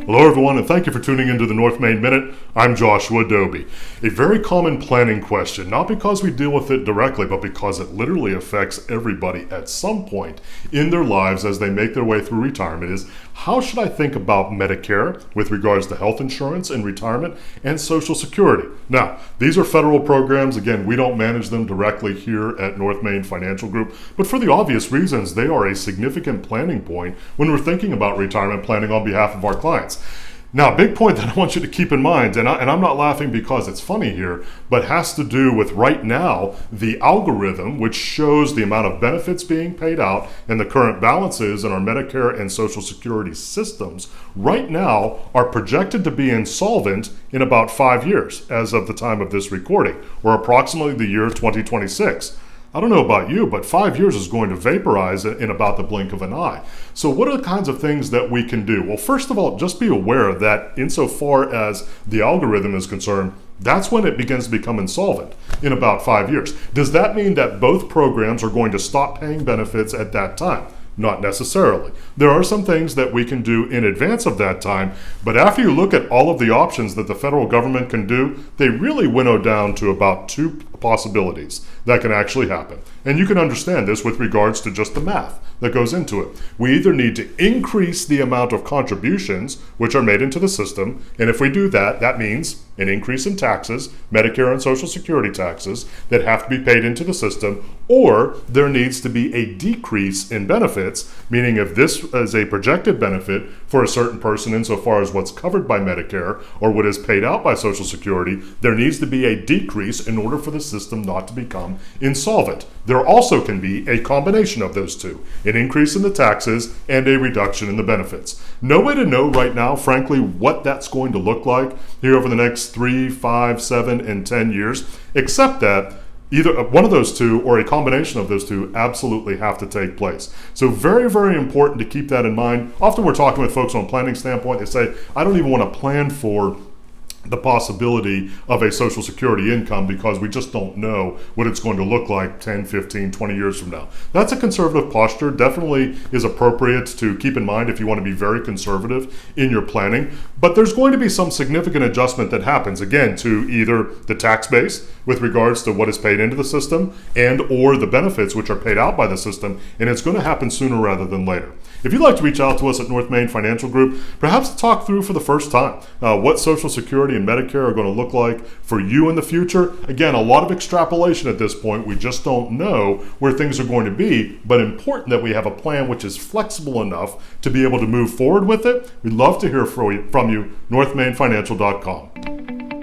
Hello everyone, and thank you for tuning into the North Main Minute. I'm Joshua Doby. A very common planning question, not because we deal with it directly, but because it literally affects everybody at some point in their lives as they make their way through retirement, is how should I think about Medicare with regards to health insurance in retirement and Social Security? Now, these are federal programs. Again, we don't manage them directly here at North Main Financial Group, but for the obvious reasons, they are a significant planning point when we're thinking about retirement planning on behalf of our clients. Now, a big point that I want you to keep in mind, and I'm not laughing because it's funny here, but has to do with right now, the algorithm which shows the amount of benefits being paid out and the current balances in our Medicare and Social Security systems right now are projected to be insolvent in about 5 years as of the time of this recording, or approximately the year 2026. I don't know about you, but 5 years is going to vaporize in about the blink of an eye. So what are the kinds of things that we can do? Well, first of all, just be aware that insofar as the algorithm is concerned, that's when it begins to become insolvent in about 5 years. Does that mean that both programs are going to stop paying benefits at that time? Not necessarily. There are some things that we can do in advance of that time, but after you look at all of the options that the federal government can do, they really winnow down to about two possibilities that can actually happen. And you can understand this with regards to just the math that goes into it. We either need to increase the amount of contributions which are made into the system, and if we do that, that means an increase in taxes, Medicare and Social Security taxes, that have to be paid into the system, or there needs to be a decrease in benefits, meaning if this is a projected benefit for a certain person insofar as what's covered by Medicare or what is paid out by Social Security, there needs to be a decrease in order for the system not to become insolvent. There also can be a combination of those two, an increase in the taxes and a reduction in the benefits. No way to know right now, frankly, what that's going to look like here over the next 3, 5, 7, and 10 years, except that either one of those two or a combination of those two absolutely have to take place. So very, very important to keep that in mind. Often we're talking with folks on a planning standpoint, they say, I don't even want to plan for the possibility of a Social Security income because we just don't know what it's going to look like 10, 15, 20 years from now. That's a conservative posture. Definitely is appropriate to keep in mind if you want to be very conservative in your planning. But there's going to be some significant adjustment that happens, again, to either the tax base with regards to what is paid into the system and or the benefits which are paid out by the system, and it's going to happen sooner rather than later. If you'd like to reach out to us at North Main Financial Group, perhaps to talk through for the first time what Social Security and Medicare are going to look like for you in the future. Again, a lot of extrapolation at this point. We just don't know where things are going to be, but important that we have a plan which is flexible enough to be able to move forward with it. We'd love to hear from you, northmainfinancial.com.